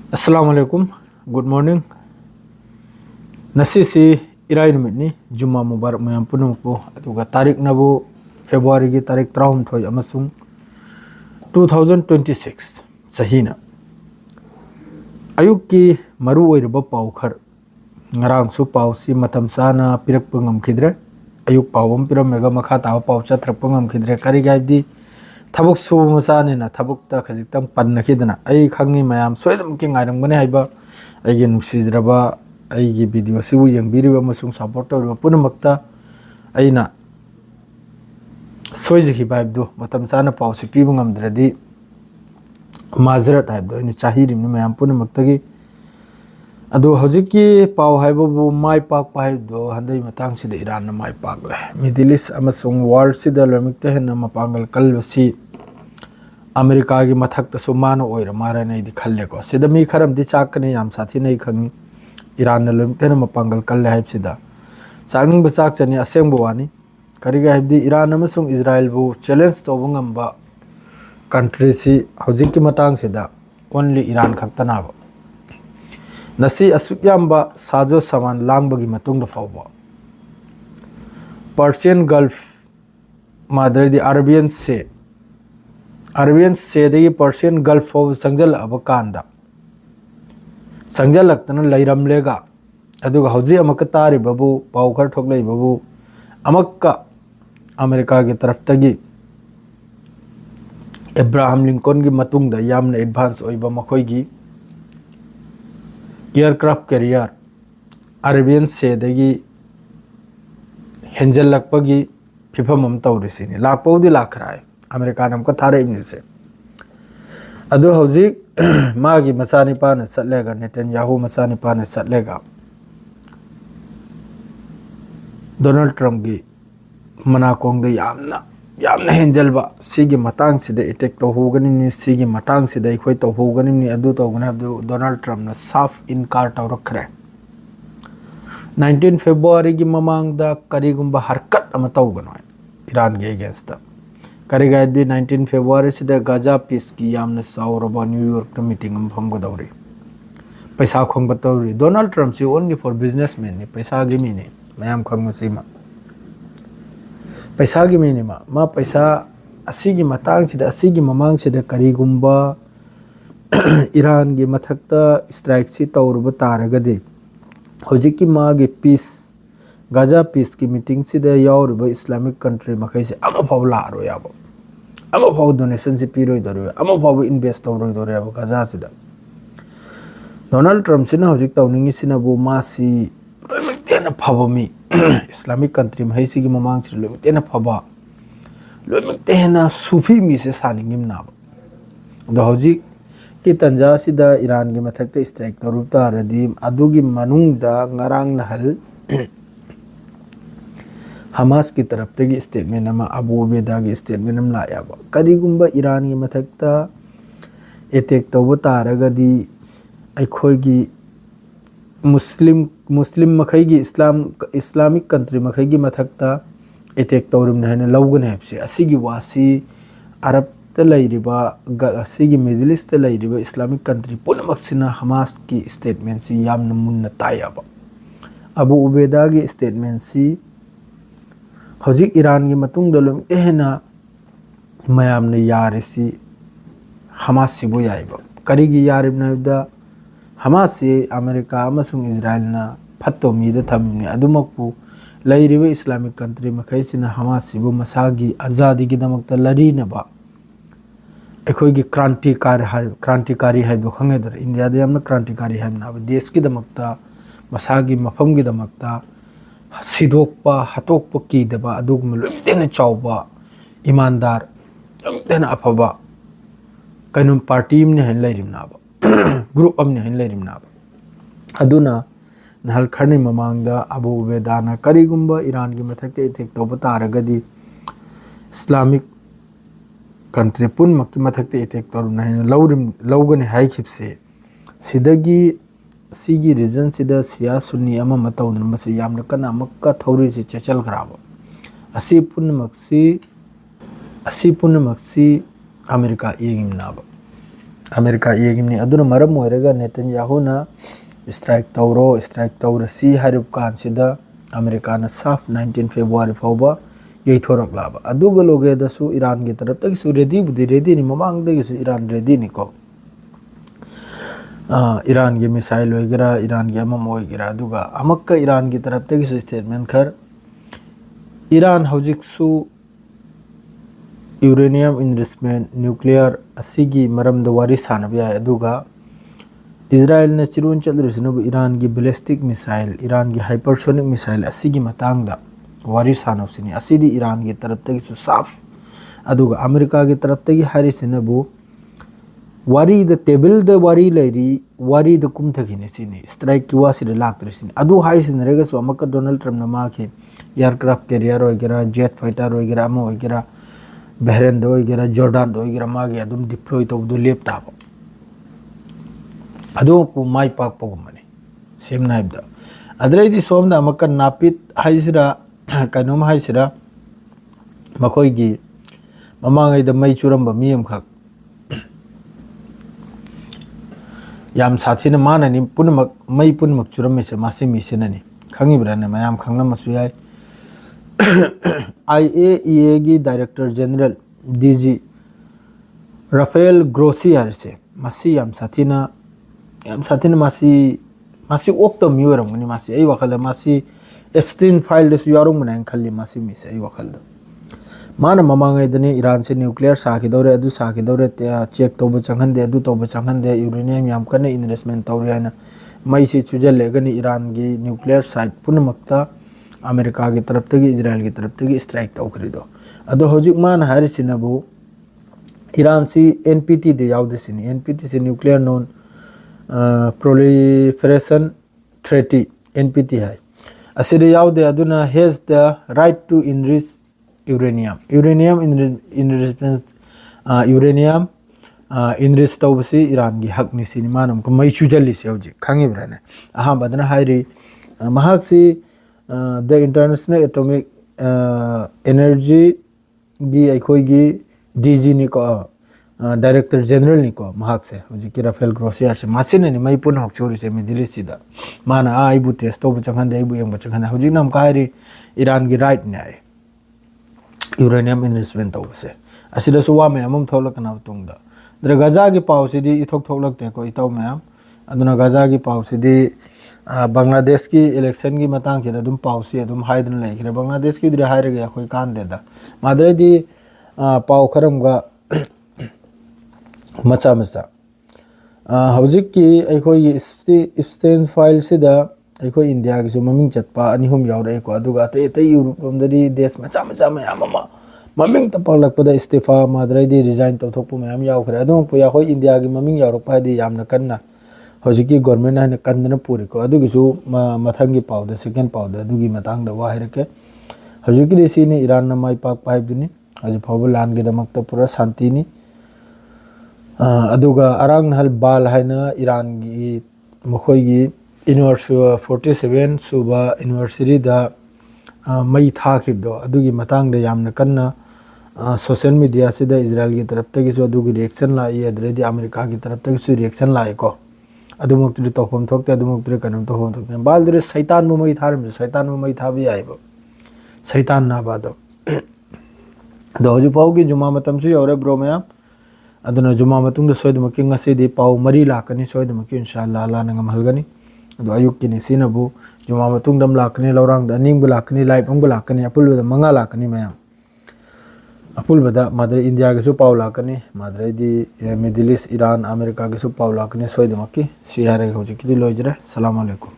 Assalamualaikum, good morning. Nasisi irai numit ni Juma Mubarak mayam punung po atuga tarik nabu February gi tarik trahum thoi amasung 2026 sahina. Ayuk ki maru oiraba pau khar ngarang su pau si matam sana pirak pungam khidre ayuk pawam piram mega makha ta pau chatrak pungam khidre kari gaidi tabuk su musane na tabuk ta khajitang panna khidana ai khangi mayam soidam ki ngairam gane haiba ai gi nuksijraba ai gi video sibu yang biriba masung support tor punamakta aina soije ki vibe do matam sana pau si pibu ngamdradi mazrat haibdo ni chahiri ni mayam punamakta gi adu hojiki pau haibabu mai pak pai do handai matang sida Iran na mai pak le Middle East amasung world sida lamikta hen na mapangal kalwasi America gi mathak ta sumano oira mara nei di khalle ko sida mi kharam di chakne yam sathi nei khangi Iran na lamikta na mapangal kalle haib sida sangning basak chani aseng bawani kariga haib di Iran amasung Israel bu challenge to bungamba country si hojiki matang sida only Iran khaktana ba nasi asukyamba sajo saman langbagi matungda fawba Persian Gulf madre di Arabian Sea degi Persian Gulf faw sangjal abakanda sangjal laktana lairam lega aduga hauji amaka tari babu pawkhar thoklai babu amakka America gi taraf tagi Abraham Lincoln gi matungda yamna advance oiba makhoi gi aircraft carrier Arabian Sea dagi henjal lakpagi fifam am tawrisini lakpaudi lakrai America nam ka thare imni se adu hauji magi masani pa na satlega Netanyahu masani pa na satlega Donald Trump gi manakong da yamna henjalba sigi matang sida attack to hogani ni sigi matang sida ikhoi to hogani ni adu to gana Donald Trump na saf inkar to rakhre 19 February gi mamang da karigumba harkat ama tawgano Iran gi against da kariga di 19 February sida Gaza peace gi yamna sauraba New York ta meeting am phanggo dawri paisa khongba tawri Donald Trump si only for businessmen ni paisa gi mi ni mayam khongma sima paisa gi minima ma paisa asigi matang sida asigi mamang sida karigumba Iran gi mathakta strike si tawruba taragadi hojiki ma gi peace Gaza peace ki meeting sida yawruba Islamic country makai se ama faw la ro yabo ama faw donation si piroi doru ama faw invest tawroi doru yabo Gaza sida Donald Trump sina hojik tawningi sina bu masi tena phabami Islamic country mai sigi mamang chri lo tena phaba lo tena sufi mi se saningim na do hoji ki tanja sida Iran gi mathakta strike torupta radim adugi manungda ngarang nahal Hamas ki taraf tegi statement ama Abu Ubaidah gi statement am la ya ba karigumba Iran gi mathakta attack tobu taragadi aikhoi gi Muslim makai gi Islamic country makai gi mathakta attack tawrum na lawgan hepsi asigi wasi Arab ta lairiba asigi Middle East ta lairiba Islamic country punamaksina Hamas ki statement si yamna munna tayaba Abu Ubaidah gi statement si hojik Iran gi matung dolom ehna mayamna yarisi Hamas sibu yaiba karigi yaribna da Hamas si America amasung Israel na phatto mi da thamni adumakpu lairiba Islamic country makai sina Hamas sibu masagi azadi gi damakta lari na ba ekhoi gi krantikari haibo khangedar India da yamna krantikari haimna ba desh gi damakta masagi mafam gi damakta sidokpa hatokpa ki daba adugma lumtena chawba imandar lumtena afaba kanum party imne hen lairimna ba group amne hen lairimna ba aduna nahal kharni mamangda Abu Ubaidah na karigumba Iran gi mathakte attack to bataragadi Islamic country pun makki mathakte attack torum na hen lawgani haikhipse sidagi sigi region sida sia sunni ama matawna masi yamna kana makka thawri si chechal graba asi pun maksi America yengim na ba America येगिमनी अदुना मरम ओइरगा नेतन्याहुना strike तौरसी हारिब कानसिदा America ना साफ 19 फेब्रुआरी फाउबा यैथोरक लाबा अदुगा लोगेदसु ईरान की तरफ तक सु रेडी नि ममांग दगिसु ईरान रेडी नि को ईरान की मिसाइल वगैरह ईरान की अमम वगैरह अदुगा अमक्का ईरान की तरफ तक स्टेटमेंट खर ईरान हौजिकसु यूरेनियम इनरिचमेंट न्यूक्लियर असिगी मरम दवारी सानबया अदुगा इजराइल ने चिरुन चलरिसनबु ईरान की बैलिस्टिक मिसाइल ईरान की हाइपरसोनिक मिसाइल असिगी मतंगदा वारी सानबसिनी असिदी ईरान की तरफ तक साफ अदुगा अमेरिका की तरफ तक हारिसनबु वारी द टेबल द वारी लैरी वारी द कुमथगिने सिनी स्ट्राइक की वासिरे लाक्तरिसिनी अदु हाइसिनरेगसु अमक डोनाल्ड ट्रम्प नमाके एयरक्राफ्ट कैरियर वगैरह जेट फाइटर वगैरह अम वगैरह बहरेन वगैरह जॉर्डन वगैरह मागे अदुम डिप्लॉय तौबदु लेपताबो अदुपु माइ पाकपगुमने सेमना हाइबदा अदरैदि सोमदा अमक नापित हाइसिरा कनोम हाइसिरा मखोइगी ममांगैदा मई चुरम्बा मियम खक याम साथीना माननी पुनमक मई पुनमक चुरम्मेसे मासे मिसेननी खंगिब्राने मयाम खंगनमसु याय IAEA की director general DG Rafael Grossi हरसे मासी याम साथीना मासी ओक्तो मिवरमनी मासी आई वखल मासी एप्स्टीन फाइल दसु यारों मनाइन खल्ली मासी मिसे आई वखल माना ममांगैदने ईरान से न्यूक्लियर साखिदौरे अदु साखिदौरे चेक तौब चंगहंदे अदु तौब चंगहंदे यूरेनियम याम कने इन्वेस्टमेंट तौरे हाना मई से चुजलेगनी ईरान की न्यूक्लियर साइट पुनमक्ता अमेरिका की तरफ तक इजराइल की तरफ तक स्ट्राइक तौखरिदो अदो हौजिक मान हारिसिनबु ईरान से NPT दे यावदसिनी NPT से nuclear non proliferation treaty NPT है असिदे यावदे अदुना has the right to enrich uranium enrich तौबसी ईरान की हक निसिनी मानम को मई चुजलिसे हौजिक खंगिब्राने अहाबदना हाइरी महाक्सी द इंटरनेशनल एटॉमिक एनर्जी की अखोगी DG निको डायरेक्टर जनरल निको महाक से हौजिक राफेल ग्रोसी से मासिने मई पुन हक्चोरी से मिडिल ईस्ट माना आइबु टेस्ट तौब चंगहंदे आइबु यंग चंगहंदे हौजिक नम काइरी ईरान की राइट ने आए यूरेनियम इन्वेस्टमेंट तौबसे असिदसु वा मैम थोलकना तुंगदा दर गजा की पाउसिदी इथोक थोलकते को इताउ मैम अदुना गजा की पाउसिदी बांग्लादेश की इलेक्शन की मतंग के अदुम पाउसी अदुम हाइदन लेखरे बांग्लादेश की दरे हाइरगे अखोय कान देदा मादरेदी पाउ खरमगा मचा मचा हौजिक की अखोय स्टेन फाइल सिदा अखोय इंडिया की सु ममिंग चतपा अनिहुम यावरे को अदुगा ते यूरोप लोमदरी देश मचा मचा मयाम अमा ममिंग तपलकपदा इस्तीफा मादरेदी रिजाइन तौथोकपु मयाम यावखरे अदुम पुया अखोय इंडिया की ममिंग यावरपा हाइदि यामना कन्ना हौजिकी गवर्नमेंट है कंदन पूरी को अदुगिसु मथंगी पाउद सेकेंड पाउद अदुगी मतंग द वाहिरके हौजिकी देसीने ईरान न माइ पाक पाइबदुनी हजि फाउब लान के दमक पूरा शांतिनी अदुगा अरांग नहल बाल हाइना ईरान की मखोइगी 47 सुबा यूनिवर्सिटी दा मई थाखिबदो अदुगी मतंग द यामना कन्ना सोशल मीडिया से इजराइल की तरफ तक अदुगी रिएक्शन लाई अदरेदी अमेरिका की तरफ तक रिएक्शन लाई को अदुमुक्तरी तौफम थोकते अदुमुक्तरी कनम तौफम थोकते बालदरे शैतान मुमई थारम शैतान मुमई थाबी आइबो शैतान ना बादो दो हजु पाउ की जुमा मतम सु यौरे ब्रो मयाम अदुना जुमा मतुंग द सोयदमकि ngasi पाउ मरी लाकनी सोयदमकि इंशाअल्लाह अल्लाह नंगम हलगनी अदु अयुक की निसिनबु जुमा मतुंग दम लाकनी लौरांग द निंग लाकनी लाइफ अंग लाकनी अपुल द मंगा लाकनी मयाम अपुल बदा मादरे इंडिया के सु पाउ लाकनी मादरे दी मिडिल ईस्ट ईरान अमेरिका के सु पाउ लाकनी सोयदमकि सियारे होजि कि लोजरे अस्सलाम वालेकुम।